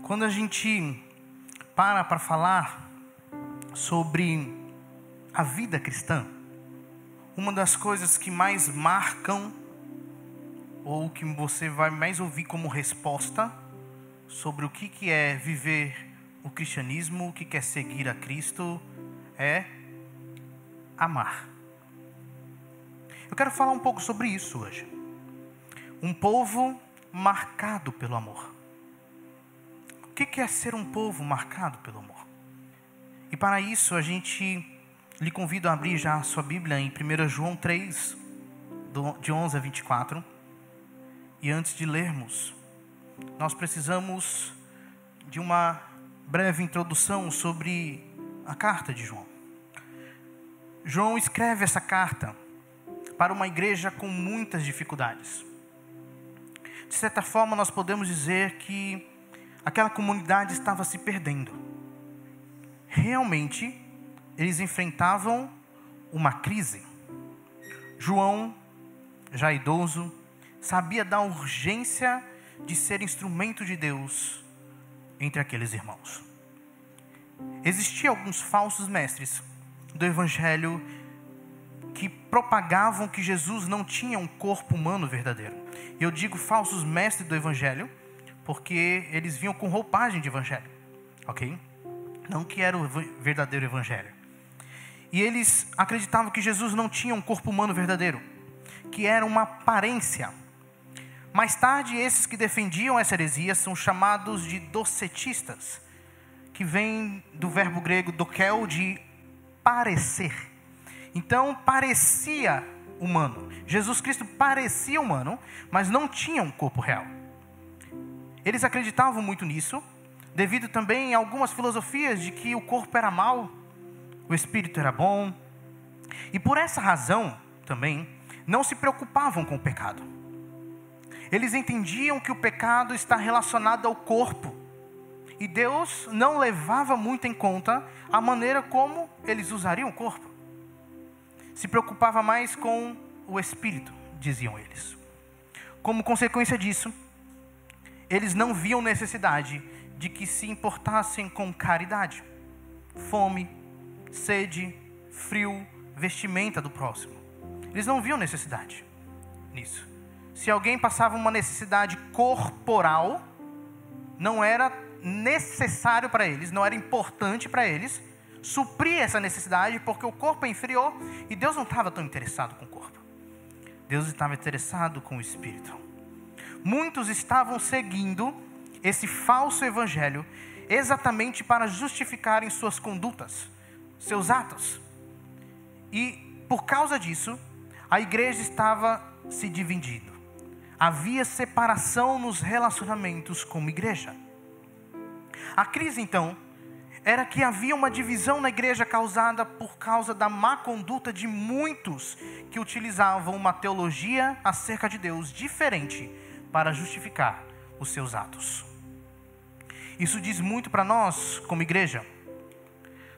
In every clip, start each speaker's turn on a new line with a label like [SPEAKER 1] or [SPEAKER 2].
[SPEAKER 1] Quando a gente para falar sobre a vida cristã, uma das coisas que mais marcam, ou que você vai mais ouvir como resposta sobre o que é viver o cristianismo, o que é seguir a Cristo, é amar. Eu quero falar um pouco sobre isso hoje. Um povo marcado pelo amor. O que é ser um povo marcado pelo amor? E para isso lhe convido a abrir já a sua Bíblia em 1 João 3, de 11 a 24. E antes de lermos, nós precisamos de uma breve introdução sobre a carta de João. João escreve essa carta para uma igreja com muitas dificuldades. De certa forma, nós podemos dizer que aquela comunidade estava se perdendo. Realmente, eles enfrentavam uma crise. João, já idoso, sabia da urgência de ser instrumento de Deus entre aqueles irmãos. Existiam alguns falsos mestres do evangelho que propagavam que Jesus não tinha um corpo humano verdadeiro. E eu digo falsos mestres do evangelho porque eles vinham com roupagem de evangelho, ok? Não que era o verdadeiro evangelho. E eles acreditavam que Jesus não tinha um corpo humano verdadeiro, que era uma aparência. Mais tarde, esses que defendiam essa heresia são chamados de docetistas, que vem do verbo grego dokel, de parecer. Então, parecia humano. Jesus Cristo parecia humano, mas não tinha um corpo real. Eles acreditavam muito nisso, devido também a algumas filosofias de que o corpo era mau, o espírito era bom. E por essa razão, também, não se preocupavam com o pecado. Eles entendiam que o pecado está relacionado ao corpo. E Deus não levava muito em conta a maneira como eles usariam o corpo. Se preocupava mais com o espírito, diziam eles. Como consequência disso, eles não viam necessidade de que se importassem com caridade, fome, sede, frio, vestimenta do próximo. Eles não viam necessidade nisso. Se alguém passava uma necessidade corporal, não era necessário para eles, não era importante para eles suprir essa necessidade, porque o corpo é inferior e Deus não estava tão interessado com o corpo. Deus estava interessado com o espírito. Muitos estavam seguindo esse falso evangelho exatamente para justificarem suas condutas, seus atos. E por causa disso, a igreja estava se dividindo. Havia separação nos relacionamentos como igreja. A crise então era que havia uma divisão na igreja causada por causa da má conduta de muitos que utilizavam uma teologia acerca de Deus diferente para justificar os seus atos. Isso diz muito para nós como igreja.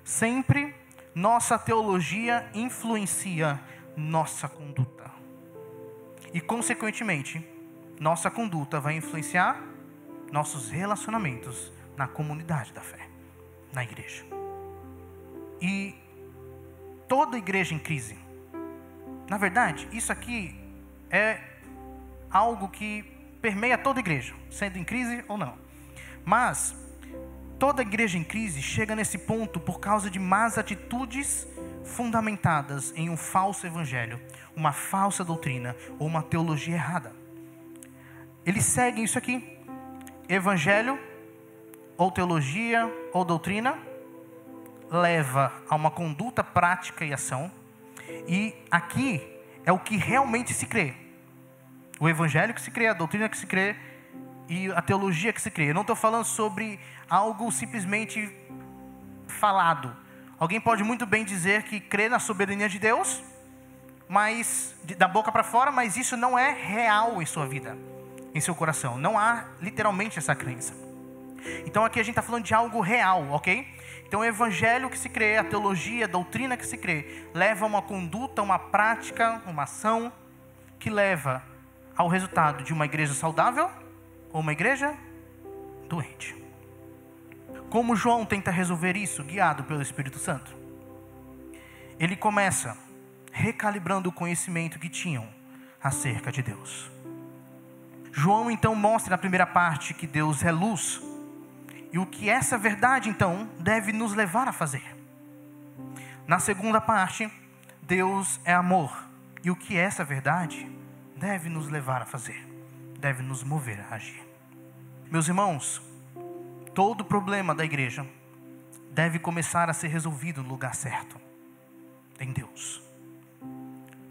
[SPEAKER 1] Sempre nossa teologia influencia nossa conduta. E consequentemente, nossa conduta vai influenciar nossos relacionamentos na comunidade da fé, na igreja. E toda igreja em crise, na verdade, isso aqui é algo que permeia toda igreja, sendo em crise ou não. Mas toda igreja em crise chega nesse ponto por causa de más atitudes fundamentadas em um falso evangelho, uma falsa doutrina ou uma teologia errada. Eles seguem isso aqui: evangelho ou teologia ou doutrina leva a uma conduta prática e ação. E aqui é o que realmente se crê. O evangelho que se crê, a doutrina que se crê e a teologia que se crê. Eu não estou falando sobre algo simplesmente falado. Alguém pode muito bem dizer que crê na soberania de Deus, mas da boca para fora, mas isso não é real em sua vida, em seu coração. Não há literalmente essa crença. Então aqui a gente está falando de algo real, ok? Então o evangelho que se crê, a teologia, a doutrina que se crê, leva a uma conduta, uma prática, uma ação que leva ao resultado de uma igreja saudável ou uma igreja doente. Como João tenta resolver isso, guiado pelo Espírito Santo? Ele começa recalibrando o conhecimento que tinham acerca de Deus. João então mostra na primeira parte que Deus é luz, e o que essa verdade então deve nos levar a fazer. Na segunda parte, Deus é amor, e o que essa verdade deve nos levar a fazer, deve nos mover a agir. Meus irmãos, todo problema da igreja deve começar a ser resolvido no lugar certo, em Deus.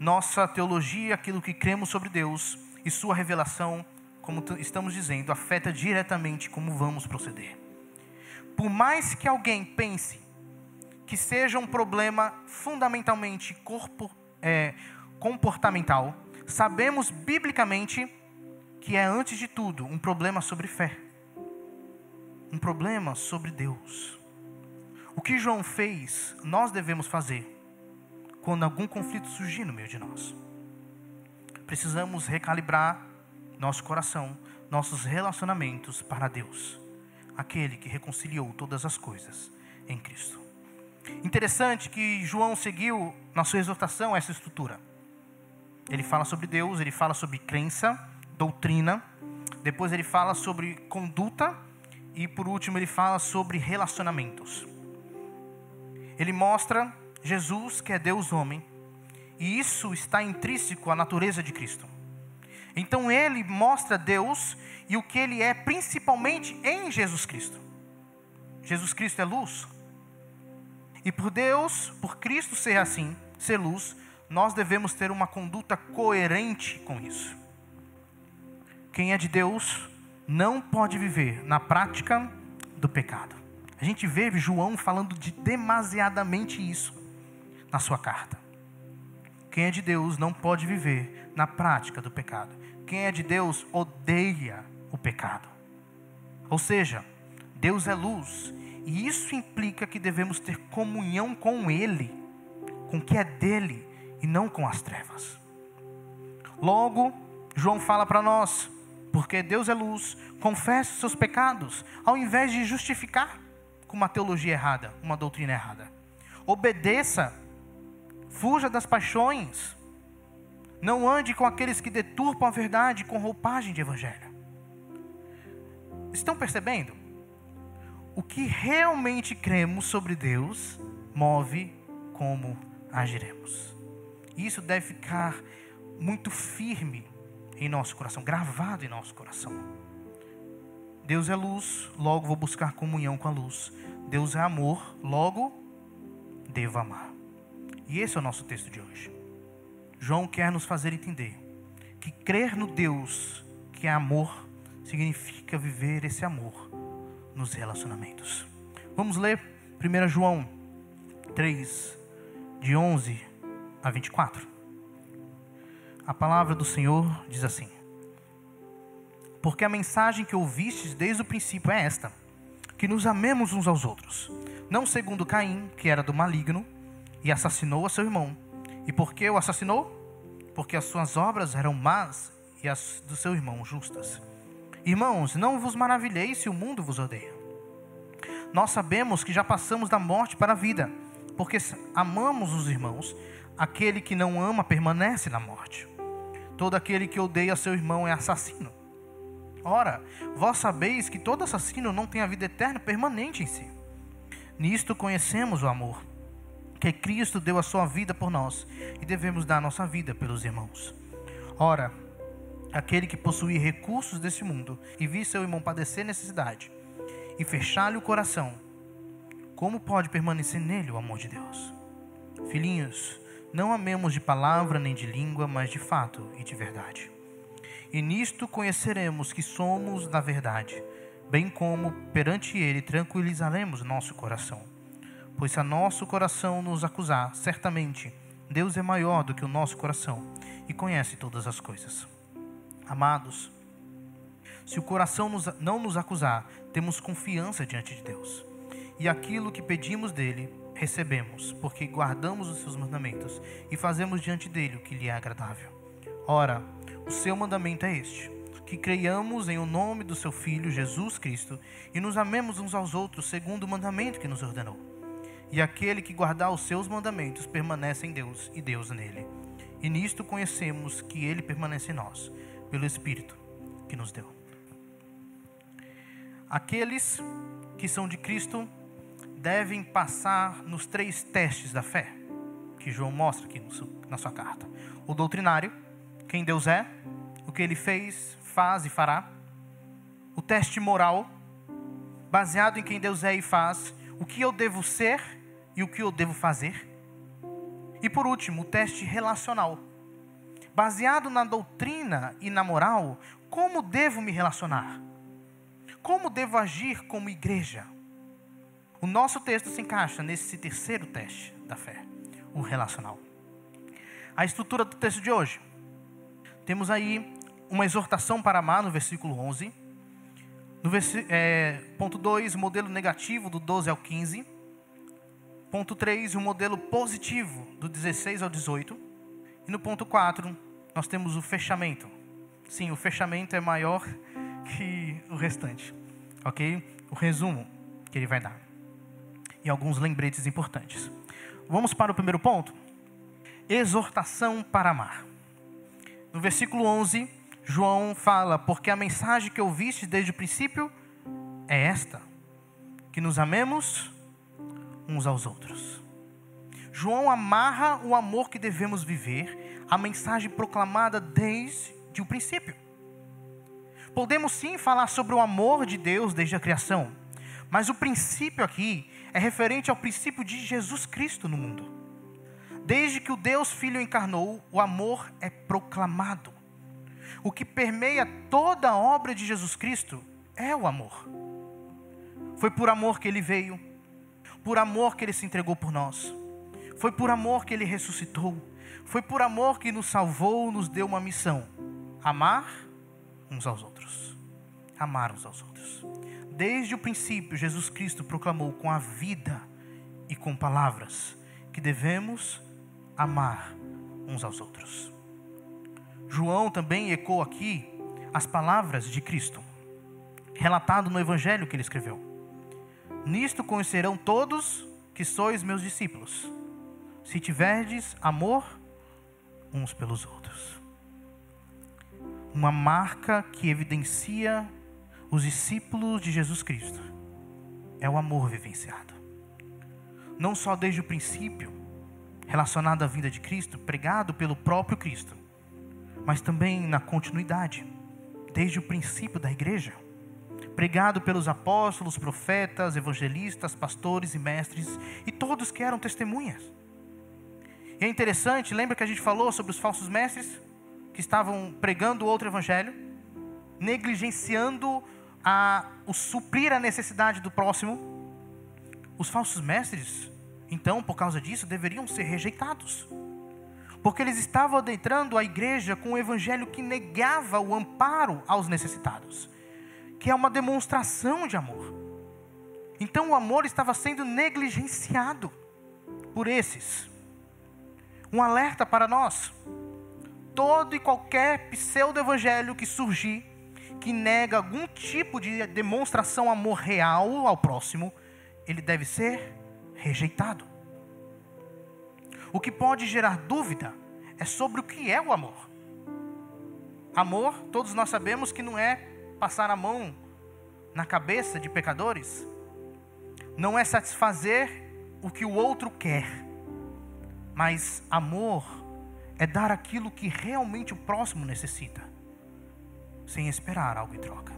[SPEAKER 1] Nossa teologia, aquilo que cremos sobre Deus e sua revelação, como estamos dizendo, afeta diretamente como vamos proceder. Por mais que alguém pense que seja um problema fundamentalmente comportamental, sabemos biblicamente que é, antes de tudo, um problema sobre fé. Um problema sobre Deus. O que João fez, nós devemos fazer quando algum conflito surgir no meio de nós. Precisamos recalibrar nosso coração, nossos relacionamentos para Deus, aquele que reconciliou todas as coisas em Cristo. Interessante que João seguiu na sua exortação essa estrutura. Ele fala sobre Deus, ele fala sobre crença, doutrina, depois ele fala sobre conduta e por último ele fala sobre relacionamentos. Ele mostra Jesus, que é Deus homem, e isso está intrínseco à natureza de Cristo. Então ele mostra Deus e o que ele é principalmente em Jesus Cristo. Jesus Cristo é luz. E por Deus, por Cristo ser assim, ser luz, nós devemos ter uma conduta coerente com isso. Quem é de Deus não pode viver na prática do pecado. A gente vê João falando de demasiadamente isso na sua carta. Quem é de Deus não pode viver na prática do pecado. Quem é de Deus odeia o pecado. Ou seja, Deus é luz, e isso implica que devemos ter comunhão com Ele, com o que é dele e não com as trevas. Logo, João fala para nós, porque Deus é luz, confesse os seus pecados, ao invés de justificar com uma teologia errada, uma doutrina errada. Obedeça, fuja das paixões, não ande com aqueles que deturpam a verdade com roupagem de evangelho. Estão percebendo? O que realmente cremos sobre Deus move como agiremos. Isso deve ficar muito firme em nosso coração, gravado em nosso coração. Deus é luz, logo vou buscar comunhão com a luz. Deus é amor, logo devo amar. E esse é o nosso texto de hoje. João quer nos fazer entender que crer no Deus que é amor significa viver esse amor nos relacionamentos. Vamos ler 1 João 3, de 11 a 24. A palavra do Senhor diz assim: porque a mensagem que ouvistes desde o princípio é esta, que nos amemos uns aos outros, não segundo Caim, que era do maligno, e assassinou a seu irmão. E por que o assassinou? Porque as suas obras eram más e as do seu irmão justas. Irmãos, não vos maravilheis se o mundo vos odeia. Nós sabemos que já passamos da morte para a vida, porque amamos os irmãos. Aquele que não ama permanece na morte. Todo aquele que odeia seu irmão é assassino. Ora, vós sabeis que todo assassino não tem a vida eterna permanente em si. Nisto conhecemos o amor, que Cristo deu a sua vida por nós, e devemos dar a nossa vida pelos irmãos. Ora, aquele que possuir recursos desse mundo, e vir seu irmão padecer necessidade, e fechar-lhe o coração, como pode permanecer nele o amor de Deus? Filhinhos, não amemos de palavra nem de língua, mas de fato e de verdade. E nisto conheceremos que somos da verdade, bem como perante ele tranquilizaremos nosso coração. Pois se a nosso coração nos acusar, certamente Deus é maior do que o nosso coração e conhece todas as coisas. Amados, se o coração não nos acusar, temos confiança diante de Deus. E aquilo que pedimos dele, recebemos, porque guardamos os seus mandamentos e fazemos diante dele o que lhe é agradável. Ora, o seu mandamento é este: que creiamos em o nome do seu Filho, Jesus Cristo, e nos amemos uns aos outros, segundo o mandamento que nos ordenou. E aquele que guardar os seus mandamentos permanece em Deus, e Deus nele. E nisto conhecemos que ele permanece em nós, pelo Espírito que nos deu. Aqueles que são de Cristo devem passar nos 3 testes da fé, que João mostra aqui na sua carta. O doutrinário, quem Deus é, o que ele fez, faz e fará. O teste moral, baseado em quem Deus é e faz, o que eu devo ser e o que eu devo fazer. E por último, o teste relacional, baseado na doutrina e na moral, como devo me relacionar? Como devo agir como igreja? O nosso texto se encaixa nesse 3º teste da fé, o relacional. A estrutura do texto de hoje. Temos aí uma exortação para amar no versículo 11. No ponto 2, o modelo negativo do 12 ao 15. Ponto 3, o modelo positivo do 16 ao 18. E no ponto 4, nós temos o fechamento. Sim, o fechamento é maior que o restante. Ok? O resumo que ele vai dar. E alguns lembretes importantes. Vamos para o primeiro ponto. Exortação para amar. No versículo 11, João fala: porque a mensagem que ouviste desde o princípio é esta, que nos amemos uns aos outros. João amarra o amor que devemos viver à mensagem proclamada desde o princípio. Podemos sim falar sobre o amor de Deus desde a criação, mas o princípio aqui é referente ao princípio de Jesus Cristo no mundo. Desde que o Deus Filho encarnou, o amor é proclamado. O que permeia toda a obra de Jesus Cristo é o amor. Foi por amor que ele veio, por amor que ele se entregou por nós. Foi por amor que ele ressuscitou. Foi por amor que nos salvou, nos deu uma missão: amar uns aos outros. Amar uns aos outros. Desde o princípio, Jesus Cristo proclamou com a vida e com palavras que devemos amar uns aos outros. João também ecoa aqui as palavras de Cristo, relatado no evangelho que ele escreveu. Nisto conhecerão todos que sois meus discípulos, se tiverdes amor uns pelos outros. Uma marca que evidencia os discípulos de Jesus Cristo é o amor vivenciado. Não só desde o princípio, relacionado à vida de Cristo, pregado pelo próprio Cristo, mas também na continuidade, desde o princípio da igreja, pregado pelos apóstolos, profetas, evangelistas, pastores e mestres, e todos que eram testemunhas. E é interessante, lembra que a gente falou sobre os falsos mestres, que estavam pregando outro evangelho, negligenciando o suprir a necessidade do próximo? Os falsos mestres, então, por causa disso, deveriam ser rejeitados, porque eles estavam adentrando a igreja com um evangelho que negava o amparo aos necessitados, que é uma demonstração de amor. Então o amor estava sendo negligenciado por esses. Um alerta para nós: todo e qualquer pseudo-evangelho que surgir, que nega algum tipo de demonstração amor real ao próximo, ele deve ser rejeitado. O que pode gerar dúvida é sobre o que é o amor. Amor, todos nós sabemos que não é passar a mão na cabeça de pecadores, não é satisfazer o que o outro quer, mas amor é dar aquilo que realmente o próximo necessita, sem esperar algo em troca.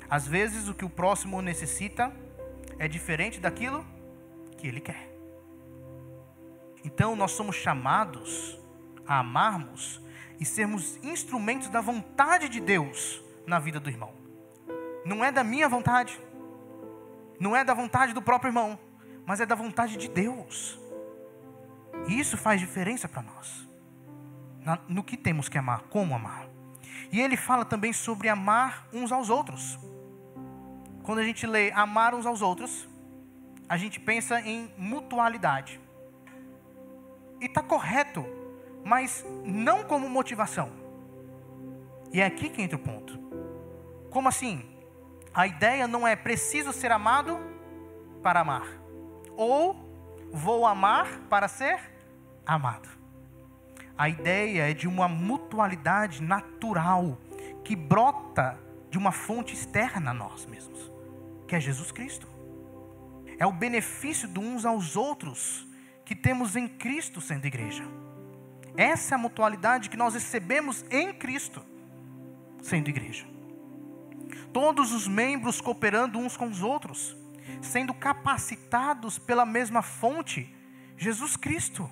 [SPEAKER 1] Às vezes o que o próximo necessita é diferente daquilo que ele quer. Então nós somos chamados a amarmos e sermos instrumentos da vontade de Deus na vida do irmão. Não é da minha vontade, não é da vontade do próprio irmão, mas é da vontade de Deus. E isso faz diferença para nós, no que temos que amar, como amar. E ele fala também sobre amar uns aos outros. Quando a gente lê amar uns aos outros, a gente pensa em mutualidade. E está correto, mas não como motivação. E é aqui que entra o ponto. Como assim? A ideia não é preciso ser amado para amar, ou vou amar para ser amado. A ideia é de uma mutualidade natural que brota de uma fonte externa a nós mesmos, que é Jesus Cristo. É o benefício de uns aos outros que temos em Cristo sendo igreja. Essa é a mutualidade que nós recebemos em Cristo sendo igreja. Todos os membros cooperando uns com os outros, sendo capacitados pela mesma fonte, Jesus Cristo,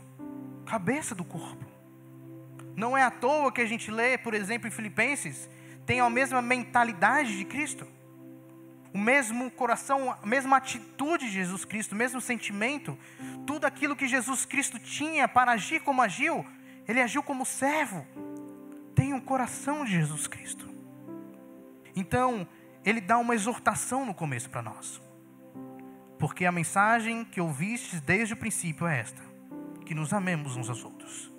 [SPEAKER 1] cabeça do corpo. Não é à toa que a gente lê, por exemplo, em Filipenses, tem a mesma mentalidade de Cristo, o mesmo coração, a mesma atitude de Jesus Cristo, o mesmo sentimento, tudo aquilo que Jesus Cristo tinha para agir como agiu, ele agiu como servo, tem um coração de Jesus Cristo. Então, ele dá uma exortação no começo para nós, porque a mensagem que ouvistes desde o princípio é esta, que nos amemos uns aos outros.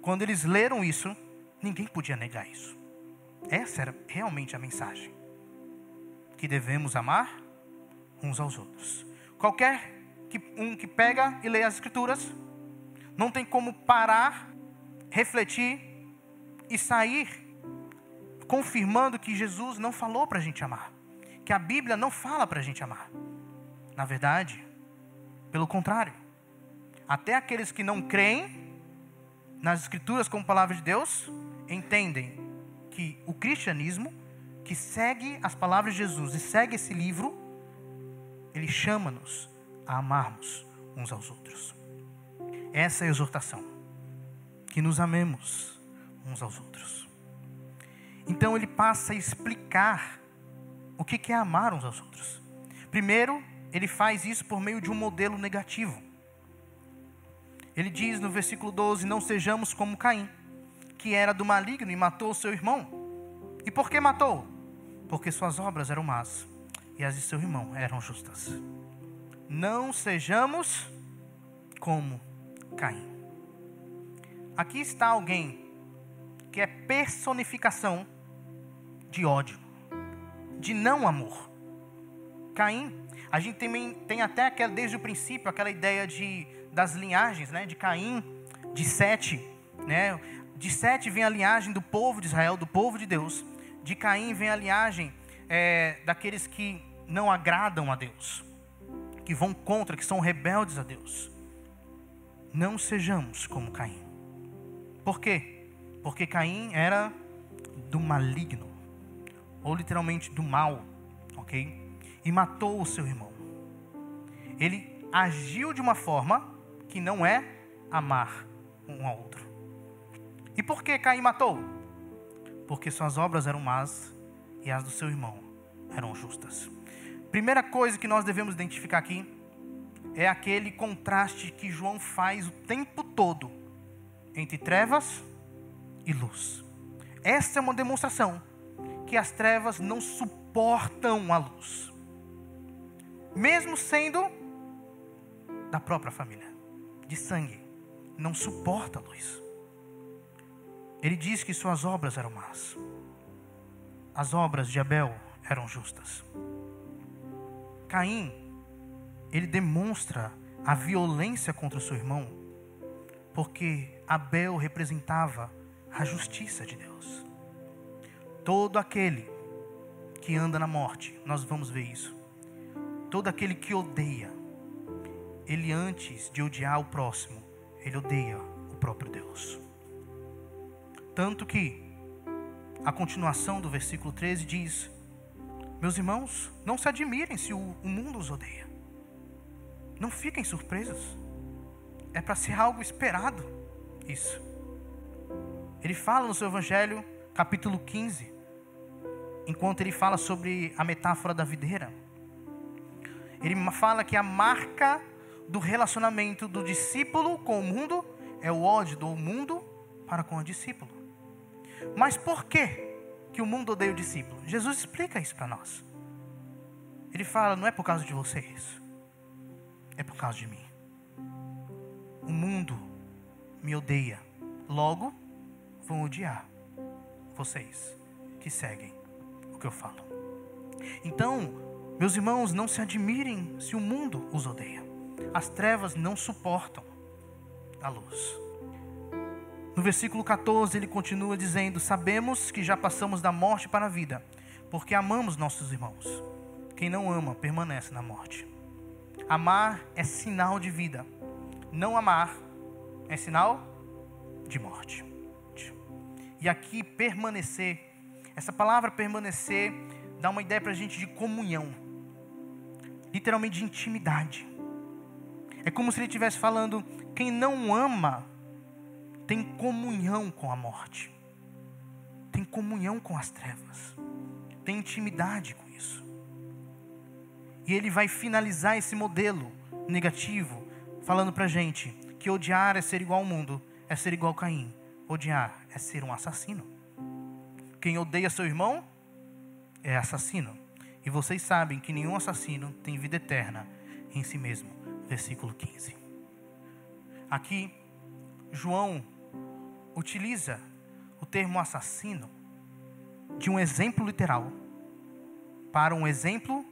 [SPEAKER 1] Quando eles leram isso, ninguém podia negar isso. Essa era realmente a mensagem, que devemos amar uns aos outros. Qualquer que pega e lê as Escrituras, não tem como parar, refletir e sair confirmando que Jesus não falou para a gente amar, que a Bíblia não fala para a gente amar. Na verdade, pelo contrário, até aqueles que não creem nas Escrituras como palavra de Deus, entendem que o cristianismo, que segue as palavras de Jesus e segue esse livro, ele chama-nos a amarmos uns aos outros. Essa é a exortação, que nos amemos uns aos outros. Então ele passa a explicar o que é amar uns aos outros. Primeiro, ele faz isso por meio de um modelo negativo. Ele diz no versículo 12, não sejamos como Caim, que era do maligno e matou o seu irmão. E por que matou? Porque suas obras eram más e as de seu irmão eram justas. Não sejamos como Caim. Aqui está alguém que é personificação de ódio, de não amor. Caim, a gente tem até desde o princípio aquela ideia das linhagens, né? De Caim, de Sete, né? De Sete vem a linhagem do povo de Israel, do povo de Deus. De Caim vem a linhagem daqueles que não agradam a Deus, que vão contra, que são rebeldes a Deus. Não sejamos como Caim. Por quê? Porque Caim era do maligno, ou literalmente do mal, ok? E matou o seu irmão. Ele agiu de uma forma que não é amar um ao outro. E por que Caim matou? Porque suas obras eram más e as do seu irmão eram justas. Primeira coisa que nós devemos identificar aqui é aquele contraste que João faz o tempo todo entre trevas e luz. Essa é uma demonstração que as trevas não suportam a luz, mesmo sendo da própria família, de sangue, não suporta a luz. Ele diz que suas obras eram más. As obras de Abel eram justas. Caim, ele demonstra a violência contra o seu irmão, porque Abel representava a justiça de Deus. Todo aquele que anda na morte, nós vamos ver isso. Todo aquele que odeia, ele antes de odiar o próximo, ele odeia o próprio Deus. Tanto que a continuação do versículo 13 diz: meus irmãos, não se admirem se o mundo os odeia. Não fiquem surpresos. É para ser algo esperado isso. Ele fala no seu Evangelho, capítulo 15, enquanto ele fala sobre a metáfora da videira. Ele fala que a marca do relacionamento do discípulo com o mundo é o ódio do mundo para com o discípulo. Mas por que o mundo odeia o discípulo? Jesus explica isso para nós. Ele fala, não é por causa de vocês, é por causa de mim. O mundo me odeia, logo vão odiar vocês que seguem o que eu falo. Então, meus irmãos, não se admirem se o mundo os odeia. As trevas não suportam a luz. No versículo 14 ele continua dizendo: sabemos que já passamos da morte para a vida, porque amamos nossos irmãos. Quem não ama permanece na morte. Amar é sinal de vida. Não amar é sinal de morte. E aqui permanecer, essa palavra permanecer dá uma ideia para a gente de comunhão, literalmente de intimidade. É como se ele estivesse falando: quem não ama tem comunhão com a morte, tem comunhão com as trevas, tem intimidade com isso. E ele vai finalizar esse modelo negativo falando para a gente que odiar é ser igual ao mundo, é ser igual a Caim. Odiar é ser um assassino. Quem odeia seu irmão é assassino. E vocês sabem que nenhum assassino tem vida eterna em si mesmo. Versículo 15. Aqui, João utiliza o termo assassino de um exemplo literal para um exemplo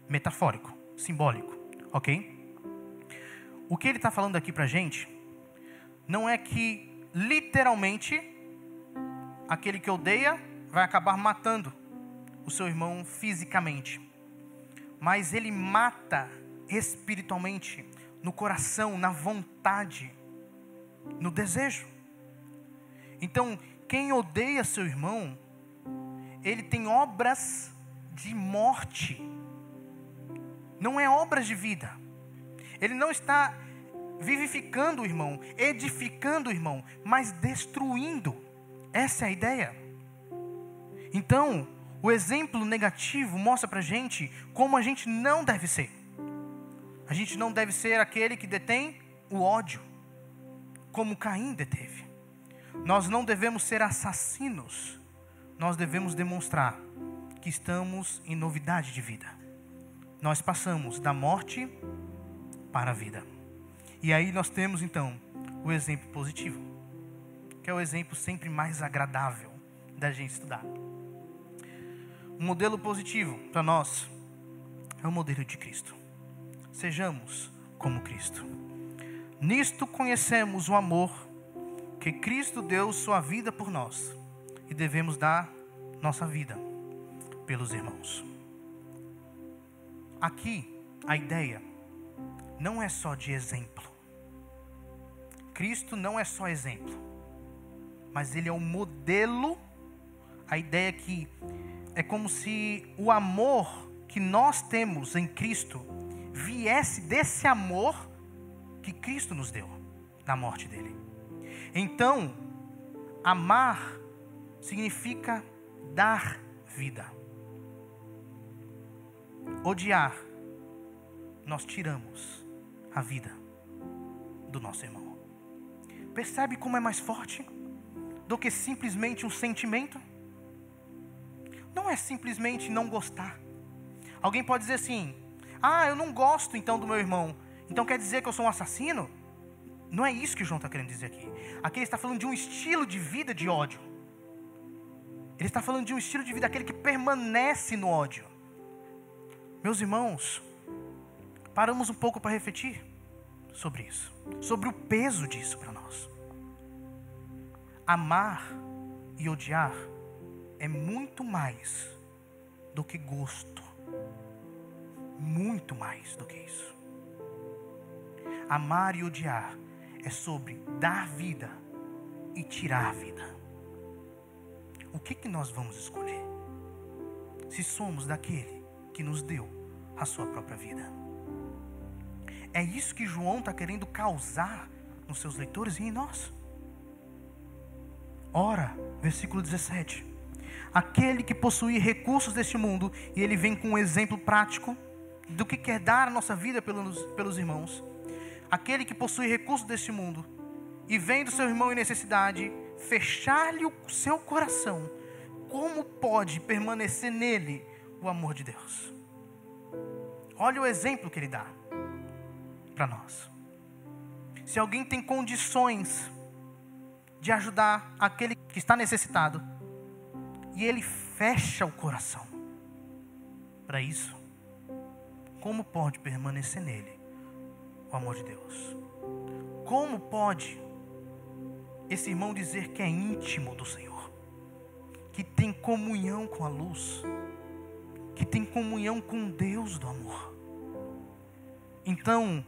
[SPEAKER 1] metafórico, simbólico, ok? O que ele está falando aqui para a gente não é que literalmente aquele que odeia vai acabar matando o seu irmão fisicamente, mas ele mata espiritualmente, no coração, na vontade, no desejo. Então, quem odeia seu irmão, ele tem obras de morte, não é obras de vida. Ele não está vivificando o irmão, edificando o irmão, mas destruindo. Essa é a ideia. Então, o exemplo negativo mostra pra gente como a gente não deve ser. A gente não deve ser aquele que detém o ódio, como Caim deteve. Nós não devemos ser assassinos. Nós devemos demonstrar que estamos em novidade de vida. Nós passamos da morte para a vida. E aí nós temos então o exemplo positivo, que é o exemplo sempre mais agradável da gente estudar. O modelo positivo para nós é o modelo de Cristo. Sejamos como Cristo. Nisto conhecemos o amor que Cristo deu sua vida por nós, e devemos dar nossa vida pelos irmãos. Aqui a ideia não é só de exemplo. Cristo não é só exemplo, mas ele é o modelo. A ideia é que é como se o amor que nós temos em Cristo viesse desse amor que Cristo nos deu na morte dele. Então, amar significa dar vida. Odiar, nós tiramos a vida do nosso irmão. Percebe como é mais forte do que simplesmente um sentimento? Não é simplesmente não gostar. Alguém pode dizer assim: ah, eu não gosto então do meu irmão, então quer dizer que eu sou um assassino? Não é isso que João está querendo dizer aqui. Aqui ele está falando de um estilo de vida de ódio. Ele está falando de um estilo de vida, aquele que permanece no ódio. Meus irmãos, paramos um pouco para refletir sobre isso, sobre o peso disso para nós. Amar e odiar é muito mais do que gosto, muito mais do que isso. Amar e odiar é sobre dar vida e tirar a vida. O que nós vamos escolher? Se somos daquele que nos deu a sua própria vida. É isso que João está querendo causar nos seus leitores e em nós. Ora, versículo 17. Aquele que possui recursos deste mundo, e ele vem com um exemplo prático do que quer dar a nossa vida pelos irmãos. Aquele que possui recursos deste mundo, e vem do seu irmão em necessidade, fechar-lhe o seu coração, como pode permanecer nele o amor de Deus? Olha o exemplo que ele dá para nós. Se alguém tem condições de ajudar aquele que está necessitado, e ele fecha o coração, para isso, como pode permanecer nele o amor de Deus? Como pode esse irmão dizer que é íntimo do Senhor, que tem comunhão com a luz, que tem comunhão com Deus do amor? Então,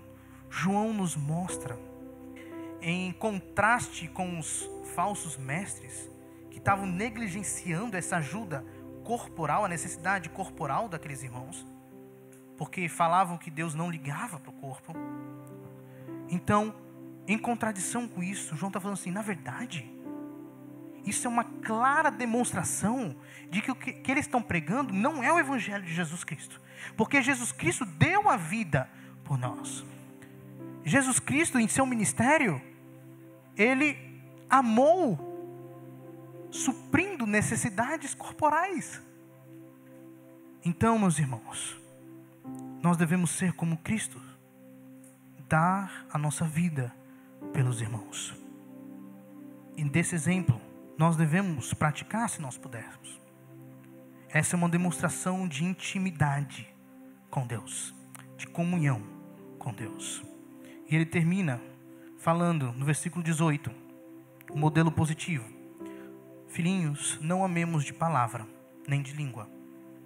[SPEAKER 1] João nos mostra, em contraste com os falsos mestres, que estavam negligenciando essa ajuda corporal, a necessidade corporal daqueles irmãos, porque falavam que Deus não ligava para o corpo. Então, em contradição com isso, João está falando assim, na verdade, isso é uma clara demonstração de que o que eles estão pregando não é o Evangelho de Jesus Cristo. Porque Jesus Cristo deu a vida por nós. Jesus Cristo, em seu ministério, Ele amou, suprindo necessidades corporais. Então, meus irmãos, nós devemos ser como Cristo, dar a nossa vida pelos irmãos. E desse exemplo, nós devemos praticar se nós pudermos. Essa é uma demonstração de intimidade com Deus, de comunhão com Deus. E ele termina falando no versículo 18, o modelo positivo. Filhinhos, não amemos de palavra, nem de língua,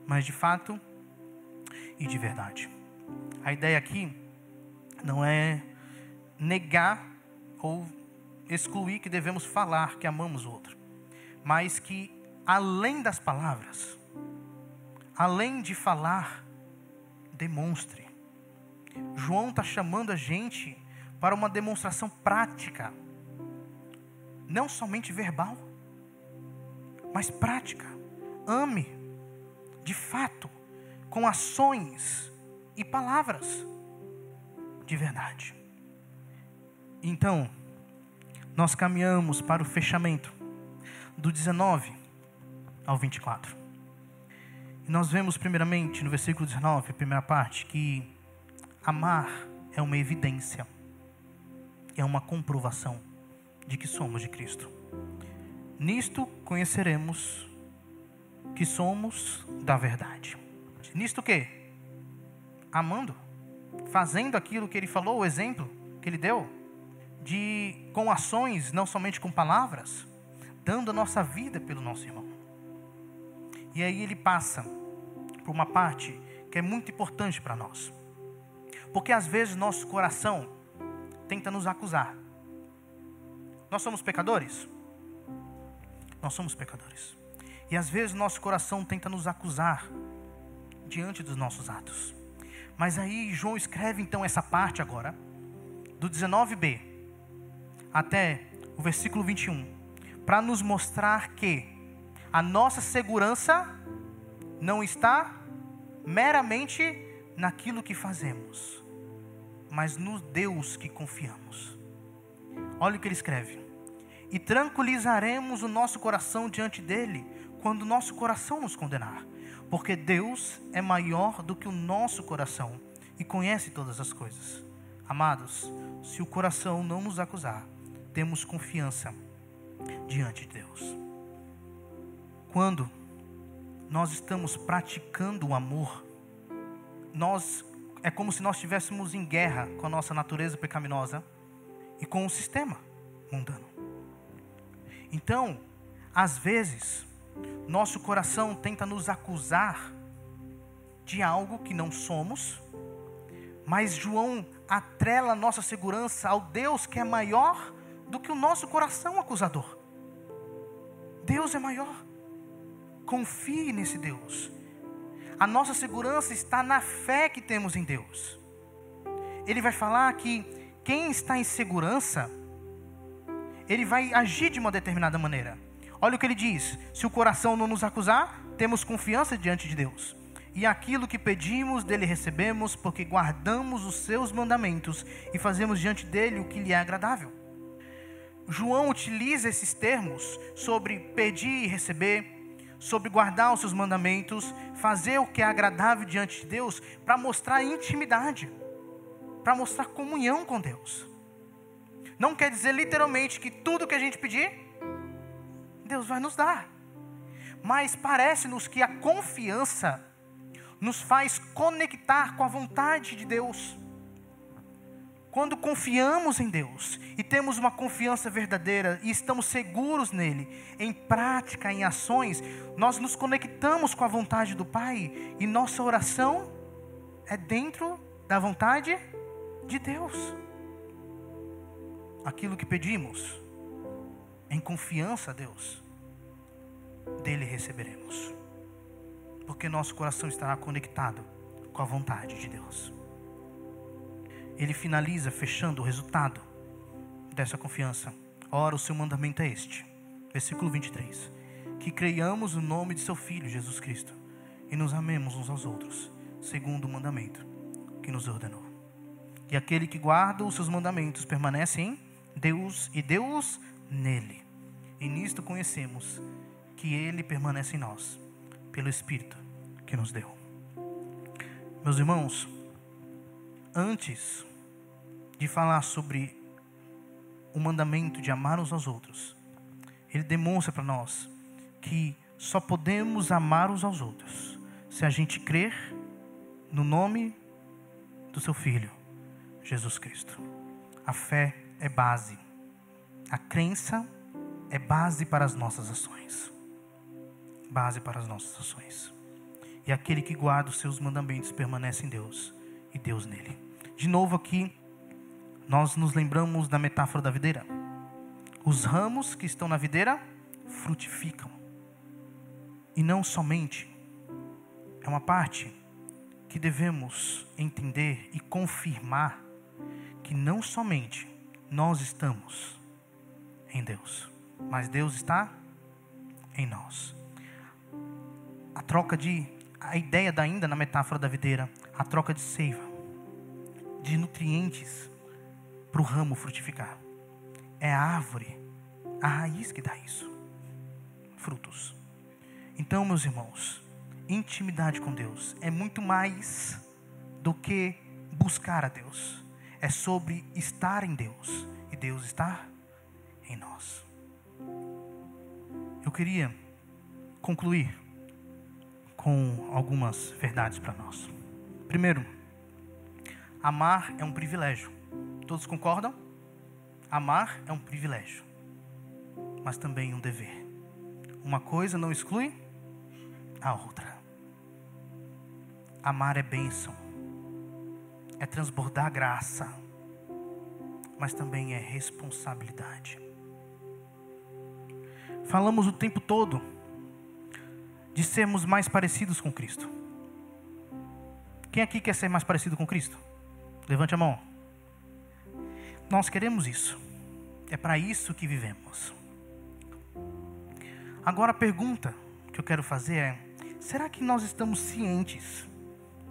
[SPEAKER 1] mas de fato e de verdade. A ideia aqui não é negar ou excluir que devemos falar que amamos o outro, mas que além das palavras, além de falar, demonstre. João está chamando a gente para uma demonstração prática, não somente verbal, mas prática. Ame, de fato, com ações e palavras de verdade. Então, nós caminhamos para o fechamento do 19 ao 24. E nós vemos primeiramente no versículo 19, a primeira parte, que amar é uma evidência, é uma comprovação de que somos de Cristo. Nisto conheceremos que somos da verdade. Nisto o quê? Amando, fazendo aquilo que ele falou, o exemplo que ele deu, com ações, não somente com palavras, dando a nossa vida pelo nosso irmão. E aí ele passa por uma parte que é muito importante para nós, porque às vezes nosso coração tenta nos acusar. Nós somos pecadores? Nós somos pecadores. E às vezes nosso coração tenta nos acusar diante dos nossos atos. Mas aí João escreve então essa parte agora, do 19b até o versículo 21, para nos mostrar que a nossa segurança não está meramente naquilo que fazemos, mas no Deus que confiamos. Olha o que ele escreve: e tranquilizaremos o nosso coração diante dele, quando o nosso coração nos condenar, porque Deus é maior do que o nosso coração e conhece todas as coisas. Amados, se o coração não nos acusar, temos confiança diante de Deus. Quando nós estamos praticando o amor, é como se nós estivéssemos em guerra com a nossa natureza pecaminosa e com o sistema mundano. Então, às vezes, nosso coração tenta nos acusar de algo que não somos, mas João atrela a nossa segurança ao Deus que é maior do que o nosso coração acusador. Deus é maior. Confie nesse Deus. A nossa segurança está na fé que temos em Deus. Ele vai falar que quem está em segurança, ele vai agir de uma determinada maneira. Olha o que ele diz: se o coração não nos acusar, temos confiança diante de Deus. E aquilo que pedimos dele recebemos, porque guardamos os seus mandamentos e fazemos diante dele o que lhe é agradável. João utiliza esses termos sobre pedir e receber, sobre guardar os seus mandamentos, fazer o que é agradável diante de Deus, para mostrar intimidade, para mostrar comunhão com Deus. Não quer dizer literalmente que tudo que a gente pedir, Deus vai nos dar. Mas parece-nos que a confiança nos faz conectar com a vontade de Deus. Quando confiamos em Deus e temos uma confiança verdadeira e estamos seguros nele, em prática, em ações, nós nos conectamos com a vontade do Pai e nossa oração é dentro da vontade de Deus. Aquilo que pedimos em confiança a Deus, dele receberemos, porque nosso coração estará conectado com a vontade de Deus. Ele finaliza fechando o resultado dessa confiança. Ora, o seu mandamento é este, versículo 23, que creiamos no nome de seu Filho Jesus Cristo e nos amemos uns aos outros, segundo o mandamento que nos ordenou. E aquele que guarda os seus mandamentos permanece em Deus e Deus nele. E nisto conhecemos que ele permanece em nós, pelo Espírito que nos deu. Meus irmãos, antes de falar sobre o mandamento de amar uns aos outros, ele demonstra para nós que só podemos amar uns aos outros se a gente crer no nome do seu Filho, Jesus Cristo. A fé é base, a crença é base para as nossas ações. Base para as nossas ações. E aquele que guarda os seus mandamentos permanece em Deus e Deus nele. De novo aqui, nós nos lembramos da metáfora da videira. Os ramos que estão na videira frutificam. E não somente. É uma parte que devemos entender e confirmar que não somente nós estamos em Deus, mas Deus está em nós. A ideia ainda na metáfora da videira, a troca de seiva, de nutrientes para o ramo frutificar. É a árvore, a raiz que dá isso, frutos. Então, meus irmãos, intimidade com Deus é muito mais do que buscar a Deus. É sobre estar em Deus e Deus estar em nós. Eu queria concluir com algumas verdades para nós. Primeiro, amar é um privilégio. Todos concordam? Amar é um privilégio, mas também um dever. Uma coisa não exclui a outra. Amar é bênção, é transbordar graça, mas também é responsabilidade. Falamos o tempo todo de sermos mais parecidos com Cristo. Quem aqui quer ser mais parecido com Cristo? Levante a mão. Nós queremos isso. É para isso que vivemos. Agora a pergunta que eu quero fazer é: será que nós estamos cientes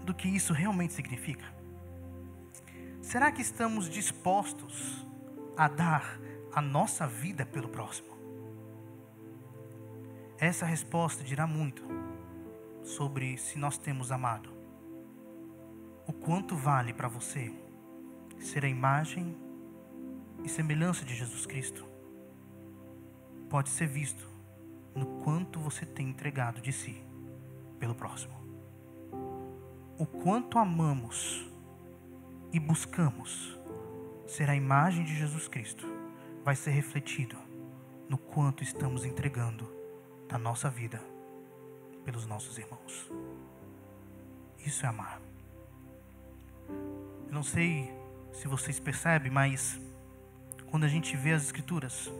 [SPEAKER 1] do que isso realmente significa? Será que estamos dispostos a dar a nossa vida pelo próximo? Essa resposta dirá muito sobre se nós temos amado. O quanto vale para você ser a imagem e semelhança de Jesus Cristo pode ser visto no quanto você tem entregado de si pelo próximo. O quanto amamos e buscamos ser a imagem de Jesus Cristo vai ser refletido no quanto estamos entregando da nossa vida pelos nossos irmãos. Isso é amar. Eu não sei se vocês percebem, mas quando a gente vê as Escrituras,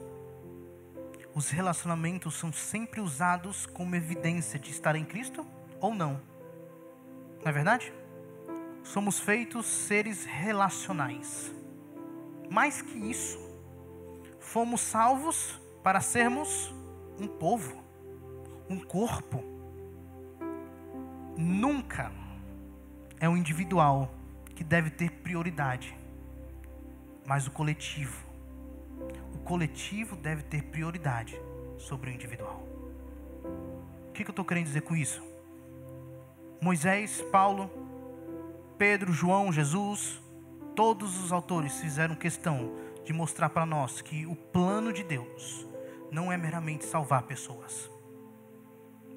[SPEAKER 1] os relacionamentos são sempre usados como evidência de estar em Cristo ou não. Não é verdade? Somos feitos seres relacionais. Mais que isso, fomos salvos para sermos um povo, um corpo. Nunca é o individual que deve ter prioridade, mas o coletivo. O coletivo deve ter prioridade sobre o individual. O que eu estou querendo dizer com isso? Moisés, Paulo, Pedro, João, Jesus, todos os autores fizeram questão de mostrar para nós que o plano de Deus não é meramente salvar pessoas,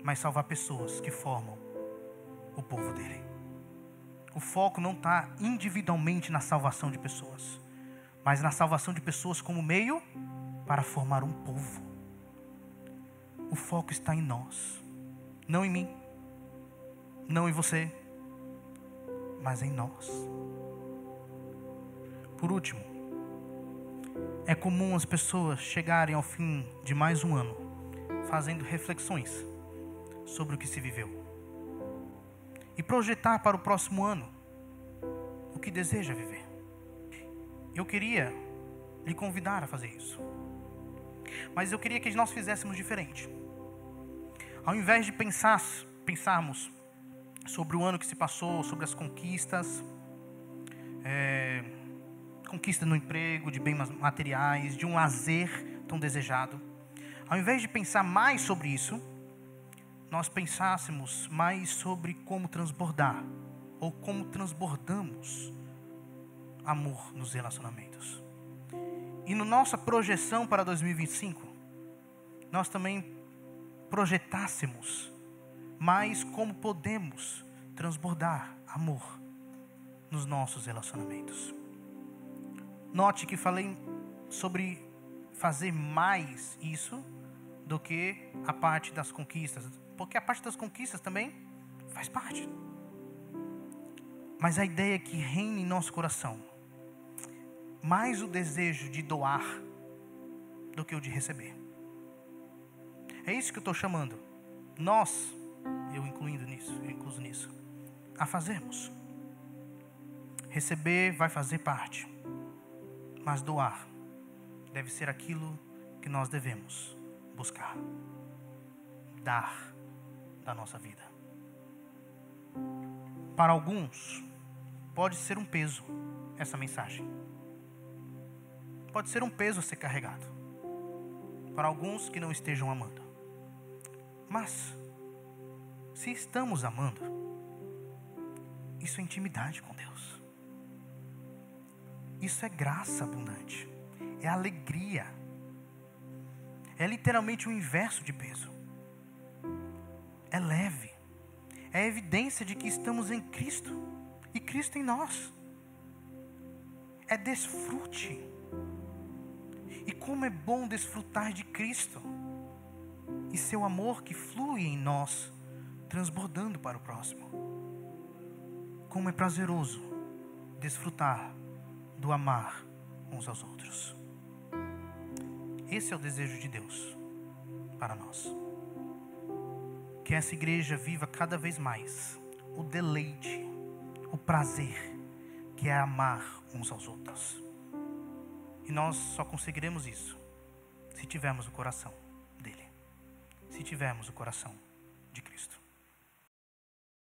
[SPEAKER 1] mas salvar pessoas que formam o povo dele. O foco não está individualmente na salvação de pessoas, mas na salvação de pessoas como meio para formar um povo. O foco está em nós, não em mim, não em você, mas em nós. Por último, é comum as pessoas chegarem ao fim de mais um ano fazendo reflexões sobre o que se viveu e projetar para o próximo ano o que deseja viver. Eu queria lhe convidar a fazer isso, mas eu queria que nós fizéssemos diferente. Ao invés de pensarmos sobre o ano que se passou, sobre as conquistas, conquista no emprego, de bens materiais, de um lazer tão desejado, ao invés de pensar mais sobre isso, nós pensássemos mais sobre como transbordar, ou como transbordamos amor nos relacionamentos. E na nossa projeção para 2025, nós também projetássemos mais como podemos transbordar amor nos nossos relacionamentos. Note que falei sobre fazer mais isso do que a parte das conquistas, porque a parte das conquistas também faz parte. Mas a ideia é que reine em nosso coração mais o desejo de doar do que o de receber. É isso que eu estou chamando nós, eu incluso nisso, a fazermos. Receber vai fazer parte, mas doar deve ser aquilo que nós devemos buscar, dar da nossa vida. Para alguns, pode ser um peso essa mensagem. Pode ser um peso a ser carregado. Para alguns que não estejam amando. Mas, se estamos amando, isso é intimidade com Deus. Isso é graça abundante. É alegria. É literalmente o inverso de peso. É leve. É evidência de que estamos em Cristo e Cristo em nós. É desfrute. E como é bom desfrutar de Cristo e seu amor que flui em nós, transbordando para o próximo. Como é prazeroso desfrutar do amar uns aos outros. Esse é o desejo de Deus para nós. Que essa igreja viva cada vez mais o deleite, o prazer que é amar uns aos outros. E nós só conseguiremos isso se tivermos o coração dele, se tivermos o coração de Cristo.